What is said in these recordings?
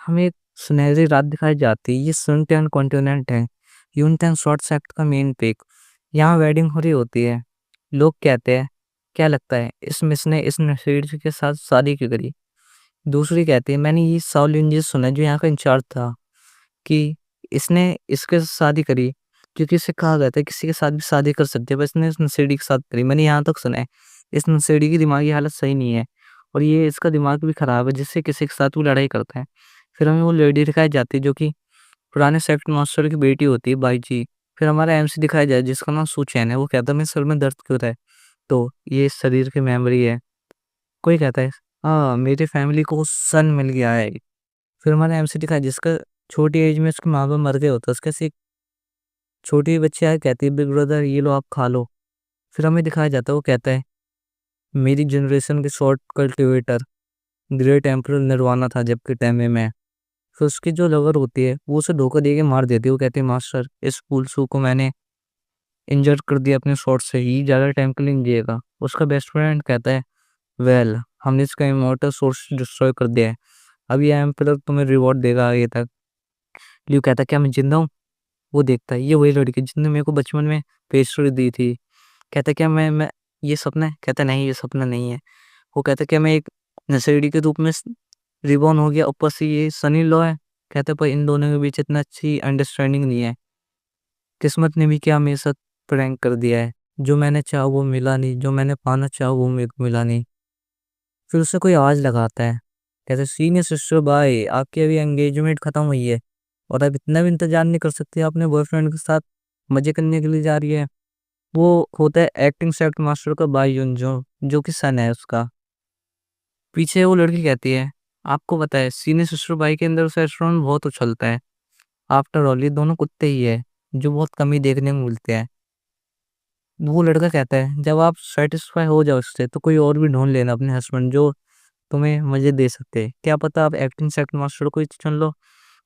हमें एक सुनहरी रात दिखाई जाती है। ये सनटैन कॉन्टिनेंट है। यूनटैन शॉर्ट सेक्ट का मेन पिक। यहाँ वेडिंग हो रही होती है। लोग कहते हैं, क्या लगता है इस मिस ने इस नशेड़ी के साथ शादी क्यों करी? दूसरी कहती है, मैंने ये साउल इंजीनियर सुना है, जो यहाँ का इंचार्ज था, कि इसने इसके साथ शादी करी क्योंकि इसे कहा गया था किसी के साथ भी शादी कर सकते हैं, बस इसने इस नशेड़ी के साथ करी। मैंने यहाँ तक सुना है इस नशेड़ी की दिमागी हालत सही नहीं है और ये इसका दिमाग भी खराब है, जिससे किसी के साथ वो लड़ाई करता है। फिर हमें वो लेडी दिखाई जाती है जो कि पुराने सेक्टर मास्टर की बेटी होती है, बाई जी। फिर हमारा एमसी दिखाया जाए जिसका नाम सुचैन है। वो कहता है, मेरे सर में दर्द क्यों होता है? तो ये शरीर की मेमोरी है। कोई कहता है, हाँ मेरी फैमिली को सन मिल गया है। फिर हमारा एमसी दिखाया जिसका छोटी एज में उसके माँ बाप मर गए होते हैं, उसके ऐसी छोटी बच्ची आके कहती है, बिग ब्रदर ये लो आप खा लो। फिर हमें दिखाया जाता है, वो कहता है, मेरी जनरेशन के short cultivator great emperor nirvana था जबकि टाइम में मैं। फिर उसकी जो लवर होती है वो उसे धोखा दे के मार देती है। वो कहती है, मास्टर इस फूल शू को मैंने इंजर कर दिया अपने शॉट से, ही ज़्यादा टाइम के लिए नहीं जिएगा। उसका बेस्ट फ्रेंड कहता है, वेल हमने इसका इमोर्टल सोर्स डिस्ट्रॉय कर दिया है, अब ये एम्परर तुम्हें रिवॉर्ड देगा आगे तक। लियो कहता है, क्या मैं जिंदा हूँ? वो देखता है, ये वही लड़की जिसने मेरे को बचपन में पेस्ट्री दी थी। कहता है, क्या मैं ये सपना है? कहता है, नहीं ये सपना नहीं है। वो कहता है, क्या मैं एक नशेड़ी के रूप में रिबॉर्न हो गया, ऊपर से ये सनी लॉ है? कहता है, पर इन दोनों के बीच इतना अच्छी अंडरस्टैंडिंग नहीं है। किस्मत ने भी क्या मेरे साथ प्रैंक कर दिया है। जो मैंने चाहा वो मिला नहीं, जो मैंने पाना चाहा वो मेरे को मिला नहीं। फिर उससे कोई आवाज लगाता है, कहता है, सीनियर सिस्टर बाय आपकी अभी एंगेजमेंट खत्म हुई है और अब इतना भी इंतजार नहीं कर सकती, अपने बॉयफ्रेंड के साथ मजे करने के लिए जा रही है। वो होता है एक्टिंग सेक्ट मास्टर का बाई युन, जो कि सन है उसका। पीछे वो लड़की कहती है, आपको पता है सीनियर सिस्टर बाई के अंदर उस रेस्टोरेंट में बहुत उछलता है। आफ्टर ऑल ये दोनों कुत्ते ही है, जो बहुत कम ही देखने को मिलते हैं। वो लड़का कहता है, जब आप सेटिस्फाई हो जाओ उससे तो कोई और भी ढूंढ लेना अपने हस्बैंड, जो तुम्हें मजे दे सकते हैं। क्या पता आप एक्टिंग सेक्ट मास्टर को ही चुन लो।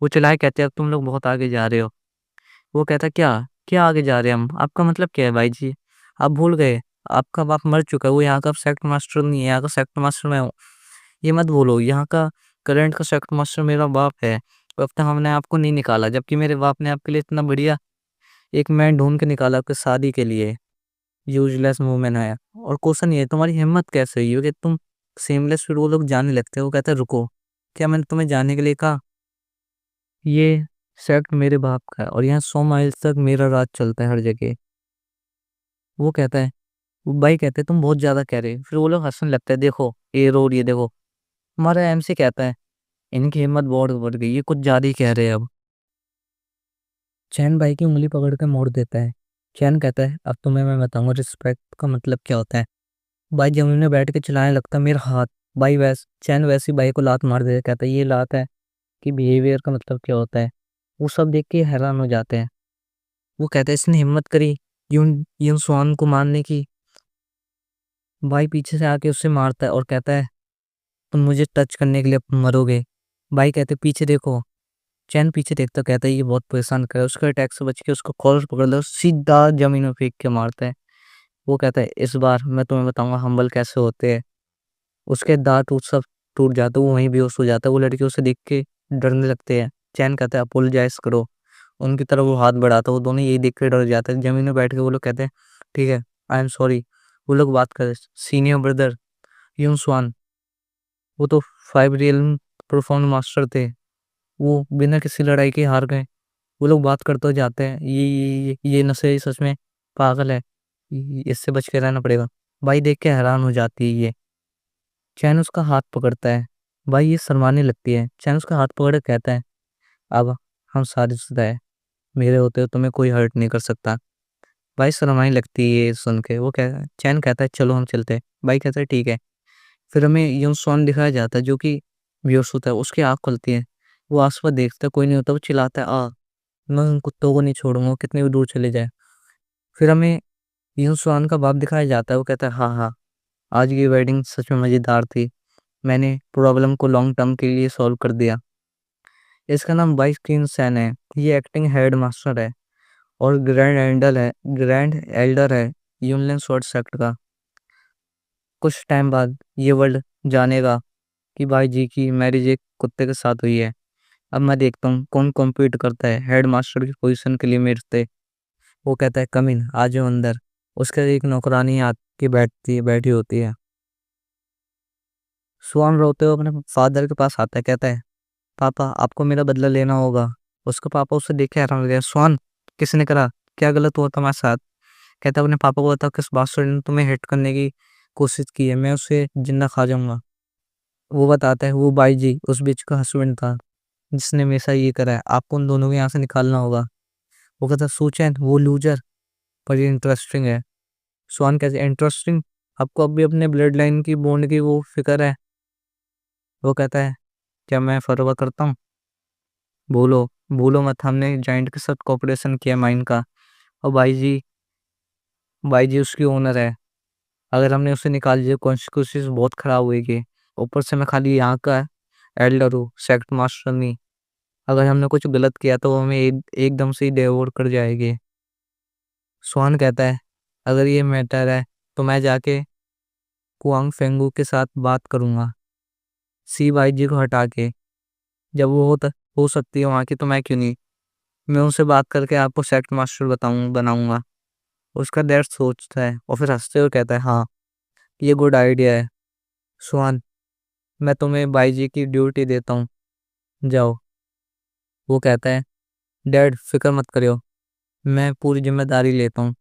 वो चिल्लाए कहते हैं, अब तुम लोग बहुत आगे जा रहे हो। वो कहता है, क्या क्या आगे जा रहे हैं हम? आपका मतलब क्या है भाई जी? आप भूल गए, आपका बाप मर चुका है, वो यहाँ का सेक्ट मास्टर नहीं है, यहाँ का सेक्ट मास्टर मैं हूँ। ये मत बोलो, यहाँ का करंट का सेक्ट मास्टर मेरा बाप है। और अब तक हमने आपको नहीं निकाला, जबकि मेरे बाप ने आपके लिए इतना बढ़िया एक मैन ढूंढ के निकाला आपके शादी के लिए। यूजलेस वूमेन है। और क्वेश्चन ये है, तुम्हारी हिम्मत कैसे हुई हो कि तुम सेमलेस फिर वो लोग जाने लगते हैं? वो कहता है, रुको, क्या मैंने तुम्हें जाने के लिए कहा? ये सेक्ट मेरे बाप का है और यहाँ 100 माइल तक मेरा राज चलता है हर जगह। वो कहता है, वो भाई कहते हैं, तुम बहुत ज्यादा कह रहे हो। फिर वो लोग हंसने लगता है, देखो ये रोड, ये देखो। हमारा एमसी कहता है, इनकी हिम्मत बहुत बढ़ गई, ये कुछ ज्यादा ही कह रहे हैं अब। चैन भाई की उंगली पकड़ के मोड़ देता है। चैन कहता है, अब तुम्हें मैं बताऊंगा रिस्पेक्ट का मतलब क्या होता है। भाई जमीन में बैठ के चिल्लाने लगता, मेरा हाथ। भाई चैन वैसी भाई को लात मार देता, कहता है, ये लात है कि बिहेवियर का मतलब क्या होता है? वो सब देख के हैरान हो जाते हैं। वो कहता है, इसने हिम्मत करी यून यून स्वान को मारने की। भाई पीछे से आके उससे मारता है और कहता है, तुम मुझे टच करने के लिए मरोगे। भाई कहते, पीछे देखो। चैन पीछे देखता, कहता है, ये बहुत परेशान कर, उसका अटैक से बच के उसका कॉलर पकड़ लो, सीधा जमीन में फेंक के मारता है। वो कहता है, इस बार मैं तुम्हें बताऊंगा हम्बल कैसे होते हैं। उसके दांत वो सब टूट जाते, वो वहीं बेहोश हो जाता है। वो लड़की उसे देख के डरने लगते हैं। चैन कहता है, अपोलोजाइज करो। उनकी तरफ वो हाथ बढ़ाता है, वो दोनों यही देख के डर जाते हैं। जमीन में बैठ के वो लोग कहते हैं, ठीक है, आई एम सॉरी। वो लोग बात कर, सीनियर ब्रदर यून स्वान, वो तो 5 रियल परफॉर्म मास्टर थे, वो बिना किसी लड़ाई के हार गए। वो लोग बात करते जाते हैं, ये नशे सच में पागल है, इससे बच के रहना पड़ेगा। भाई देख के हैरान हो जाती है ये। चैन उसका हाथ पकड़ता है। भाई ये शर्माने लगती है। चैन उसका हाथ पकड़ के कहता है, अब हम शादीशुदा है, मेरे होते हुए तुम्हें कोई हर्ट नहीं कर सकता। भाई शर्माने लगती है ये सुन के। वो कह चैन कहता है, चलो हम चलते हैं। भाई कहता है, ठीक है। फिर हमें यूं सॉन दिखाया जाता है जो कि बेहोश होता है। उसकी आँख खुलती है, वो आसपास देखता है, कोई नहीं होता। वो चिल्लाता है, मैं उन कुत्तों को नहीं छोड़ूंगा, वो कितने भी दूर चले जाए। फिर हमें यूं स्वान का बाप दिखाया जाता है। वो कहता है, हाँ हाँ, आज की वेडिंग सच में मज़ेदार थी, मैंने प्रॉब्लम को लॉन्ग टर्म के लिए सॉल्व कर दिया। इसका नाम बाइस किन सैन है। ये एक्टिंग हेड मास्टर है और ग्रैंड एल्डर है यूनलैंड शॉर्ट सेक्ट का। कुछ टाइम बाद ये वर्ल्ड जानेगा कि भाई जी की मैरिज एक कुत्ते के साथ हुई है। अब मैं देखता हूँ कौन कॉम्पीट करता है हेड मास्टर की पोजीशन के लिए मेरे से। वो कहता है कम इन, आ जाओ अंदर। उसके एक नौकरानी आके बैठी होती है। स्वान रोते हुए अपने फादर के पास आता है, कहता है पापा आपको मेरा बदला लेना होगा। उसका पापा उसे देख के हैरान हो गया। स्वान, किसने करा, क्या गलत हुआ तुम्हारे साथ? कहता है अपने पापा को बताओ किस बादशाह ने तुम्हें हिट करने की कोशिश की है, मैं उसे जिंदा खा जाऊंगा। वो बताता है वो बाई जी उस बीच का हस्बैंड था जिसने हमेशा ये करा है, आपको उन दोनों को यहाँ से निकालना होगा। वो कहता है सोचें वो लूजर, पर ये इंटरेस्टिंग है। स्वान कैसे इंटरेस्टिंग, आपको अब भी अपने ब्लड लाइन की बॉन्ड की वो फिक्र है। वो कहता है क्या मैं फरवा करता हूँ, भूलो भूलो मत, हमने जाइंट के साथ कॉपरेशन किया माइन का। और बाई जी उसकी ओनर है। अगर हमने उसे निकाल दिया कॉन्सिक्वेंसेस बहुत खराब होएगी। ऊपर से मैं खाली यहाँ का एल्डर हूँ, सेक्ट मास्टर नहीं। अगर हमने कुछ गलत किया तो वो हमें एकदम से ही डिवोर कर जाएगी। स्वान कहता है अगर ये मैटर है तो मैं जाके कुआंग फेंगू के साथ बात करूंगा, सी वाई जी को हटा के। जब वो हो सकती है वहाँ की तो मैं क्यों नहीं, मैं उनसे बात करके आपको सेक्ट मास्टर बनाऊंगा। उसका डैड सोचता है और फिर हंसते हुए कहता है हाँ ये गुड आइडिया है। स्वान, मैं तुम्हें बाई जी की ड्यूटी देता हूँ, जाओ। वो कहता है डैड फिक्र मत करियो, मैं पूरी जिम्मेदारी लेता हूँ,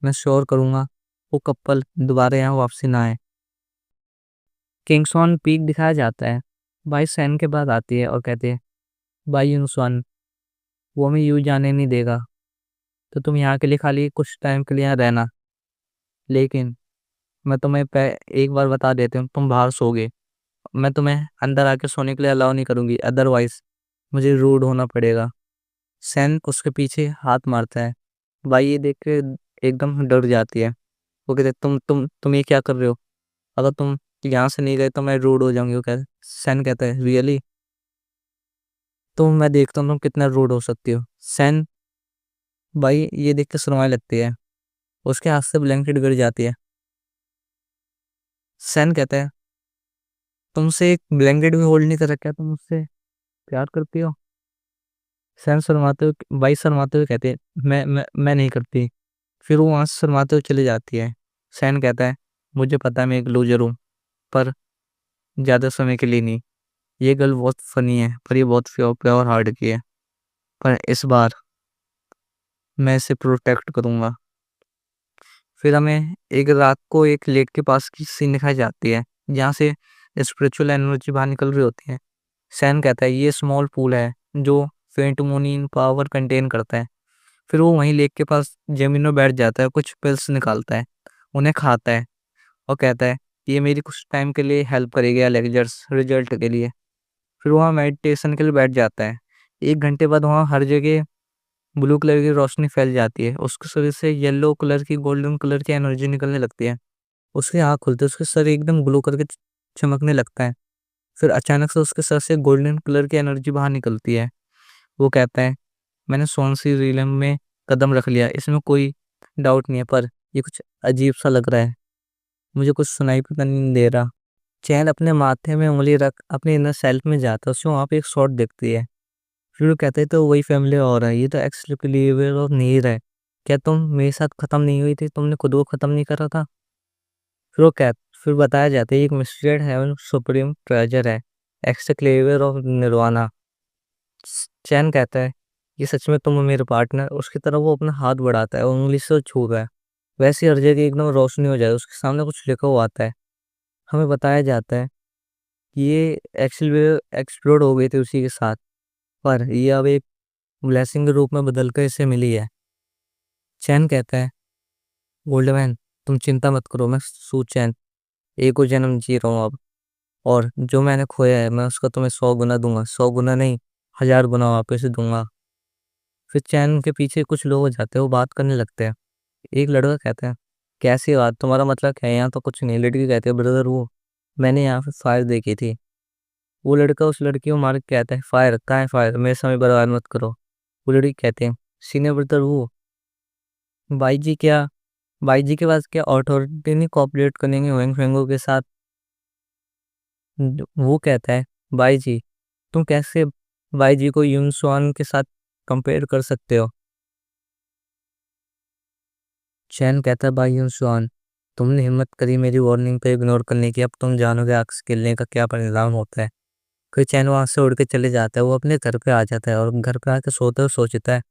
मैं श्योर करूंगा वो कपल दोबारा यहाँ वापसी ना आए। किंग्सवन पीक दिखाया जाता है। बाई सैन के बाद आती है और कहती है बाई यूनुसवान, वो हमें यूं जाने नहीं देगा, तो तुम यहाँ के लिए खाली कुछ टाइम के लिए यहाँ रहना। लेकिन मैं तुम्हें एक बार बता देती हूँ, तुम बाहर सोगे, मैं तुम्हें अंदर आके सोने के लिए अलाउ नहीं करूंगी, अदरवाइज मुझे रूड होना पड़ेगा। सैन उसके पीछे हाथ मारता है। बाई ये देख के एकदम डर जाती है। वो कहते तुम ये क्या कर रहे हो, अगर तुम यहाँ से नहीं गए तो मैं रूड हो जाऊंगी। वो कहते सैन कहता है रियली, तो मैं देखता हूँ तुम कितना रूड हो सकती हो। सैन बाई ये देख के शर्माने लगती है, उसके हाथ से ब्लैंकेट गिर जाती है। सैन कहता है तुमसे एक ब्लैंकेट भी होल्ड नहीं कर रखा है, तुम मुझसे प्यार करती हो? सैन शर्माते हुए बाई शर्माते हुए कहते हैं मैं नहीं करती। फिर वो वहां से शर्माते हुए चली जाती है। सैन कहता है मुझे पता है मैं एक लूजर हूँ, पर ज्यादा समय के लिए नहीं। ये गर्ल बहुत फनी है पर ये बहुत प्योर हार्ट की है, पर इस बार मैं इसे प्रोटेक्ट करूंगा। फिर हमें एक रात को एक लेक के पास की सीन दिखाई जाती है जहाँ से स्पिरिचुअल एनर्जी बाहर निकल रही होती है। सैन कहता है ये स्मॉल पूल है जो फेंट मोनिन पावर कंटेन करता है। फिर वो वहीं लेक के पास जमीन में बैठ जाता है, कुछ पिल्स निकालता है, उन्हें खाता है और कहता है ये मेरी कुछ टाइम के लिए हेल्प करेगी एलेक्जर्स रिजल्ट के लिए। फिर वहाँ मेडिटेशन के लिए बैठ जाता है। 1 घंटे बाद वहाँ हर जगह ब्लू कलर की रोशनी फैल जाती है, उसके शरीर से येलो कलर की गोल्डन कलर की एनर्जी निकलने लगती है। उसकी आँख खुलती है, उसके सर एकदम ग्लो करके चमकने लगता है। फिर अचानक से उसके सर से गोल्डन कलर की एनर्जी बाहर निकलती है। वो कहता है मैंने सोनसी रिलम में कदम रख लिया, इसमें कोई डाउट नहीं है, पर ये कुछ अजीब सा लग रहा है, मुझे कुछ सुनाई पता नहीं दे रहा। चैन अपने माथे में उंगली रख अपने इनर सेल्फ में जाता है, उसको वहाँ पे एक शॉट दिखती है। फिर वो कहते हैं तो वही फैमिली और है, ये तो एक्सक्लूसिव और नीर है, क्या तुम मेरे साथ खत्म नहीं हुई थी, तुमने खुद को खत्म नहीं करा था? फिर वो कह फिर बताया जाता है ये एक मिस्टीरियस हेवन सुप्रीम ट्रेजर है, एक्सक्लेवर ऑफ निर्वाणा। चैन कहता है ये सच में तुम हो मेरे पार्टनर? उसकी तरफ वो अपना हाथ बढ़ाता है और उंगली से छू रहा है। वैसे ही हर जगह एकदम रोशनी हो जाए, उसके सामने कुछ लिखा हुआ आता है। हमें बताया जाता है कि ये एक्सप्लोर एक्सप्लोड हो गई थी उसी के साथ, पर ये अब एक ब्लेसिंग के रूप में बदल कर इसे मिली है। चैन कहता है गोल्डमैन तुम चिंता मत करो, मैं सू चैन एक और जन्म जी रहा हूँ अब, और जो मैंने खोया है मैं उसका तुम्हें 100 गुना दूंगा, 100 गुना नहीं 1000 गुना वापस दूंगा। फिर चैन के पीछे कुछ लोग हो जाते हैं, वो बात करने लगते हैं। एक लड़का कहता है कैसी बात, तुम्हारा मतलब क्या है, यहाँ तो कुछ नहीं। लड़की कहती है ब्रदर वो मैंने यहाँ पे फायर देखी थी। वो लड़का उस लड़की को मार के कहता है फायर कहाँ है, फायर मेरे समय बर्बाद मत करो। वो लड़की कहते हैं सीनियर ब्रदर वो बाई जी क्या, बाई जी के पास क्या अथॉरिटी नहीं कॉपरेट करेंगे वेंग फेंगो के साथ? वो कहता है बाई जी तुम कैसे YG को यून स्वान के साथ कंपेयर कर सकते हो। चैन कहता है, भाई यून स्वान, तुमने हिम्मत करी मेरी वार्निंग को इग्नोर करने की, अब तुम जानोगे आग खेलने का क्या परिणाम होता है। फिर चैन वहां से उड़ के चले जाता है। वो अपने घर पे आ जाता है और घर पे आके सोता हुआ सोचता है,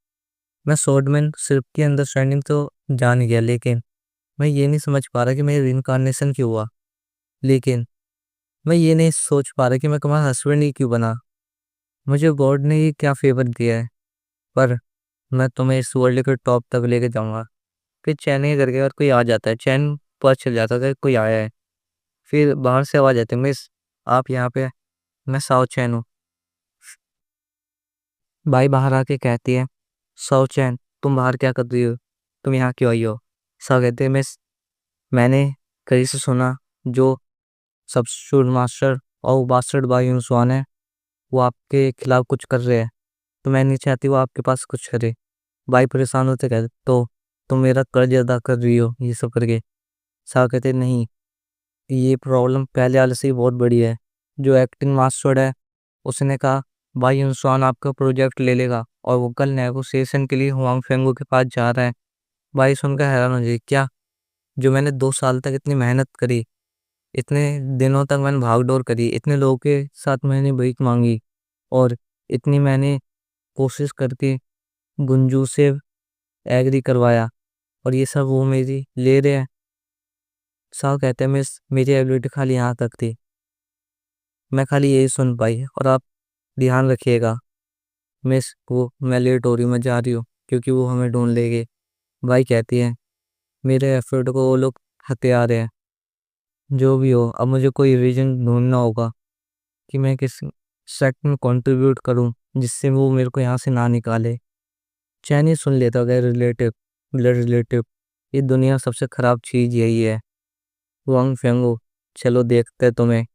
मैं स्वॉर्डमैन सिर्फ की अंडरस्टैंडिंग तो जान गया, लेकिन मैं ये नहीं समझ पा रहा कि मेरी रिइंकार्नेशन क्यों हुआ। लेकिन मैं ये नहीं सोच पा रहा कि मैं तुम्हारा हस्बैंड ही क्यों बना। मुझे गॉड ने ये क्या फेवर दिया है, पर मैं तुम्हें इस वर्ल्ड के टॉप तक लेके जाऊंगा। फिर चैन ही करके और कोई आ जाता है। चैन पता चल जाता था कि कोई आया है। फिर बाहर से आवाज आती है, मिस आप यहाँ पे। मैं साओ चैन हूँ। भाई बाहर आके कहती है, साओ चैन तुम बाहर क्या कर रही हो, तुम यहाँ क्यों आई हो। साओ कहते हैं, मिस मैंने कहीं से सुना जो सब्स्टिट्यूट मास्टर और बास्टर्ड भाई यूनुसवान है, वो आपके खिलाफ कुछ कर रहे हैं, तो मैं नहीं चाहती वो आपके पास कुछ करे। भाई परेशान होते कहते, तो तुम मेरा कर्ज अदा कर रही हो ये सब करके। साहब कहते नहीं, ये प्रॉब्लम पहले वाले से ही बहुत बड़ी है। जो एक्टिंग मास्टर है उसने कहा भाई यूनुसवान आपका प्रोजेक्ट ले लेगा और वो कल नेगोशिएशन के लिए हुआंग फेंगू के पास जा रहा है। भाई सुनकर हैरान हो जाए, क्या, जो मैंने 2 साल तक इतनी मेहनत करी, इतने दिनों तक मैंने भागदौड़ करी, इतने लोगों के साथ मैंने भीख मांगी, और इतनी मैंने कोशिश करके गुंजू से एग्री करवाया, और ये सब वो मेरी ले रहे हैं। साहब कहते हैं, मिस मेरी एबिलिटी खाली यहाँ तक थी, मैं खाली यही सुन पाई, और आप ध्यान रखिएगा मिस, वो मैं लेट हो रही हूँ, मैं जा रही हूँ, क्योंकि वो हमें ढूंढ लेंगे। भाई कहती है, मेरे एफर्ट को वो लोग हथियार हैं। जो भी हो, अब मुझे कोई रीजन ढूंढना होगा कि मैं किस सेक्ट में कंट्रीब्यूट करूं जिससे वो मेरे को यहाँ से ना निकाले। चैन ही सुन लेता अगर रिलेटिव, ब्लड रिलेटिव, ये दुनिया सबसे खराब चीज़ यही है। वांग फेंगो, चलो देखते हैं तुम्हें,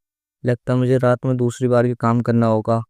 लगता है मुझे रात में दूसरी बार भी काम करना होगा।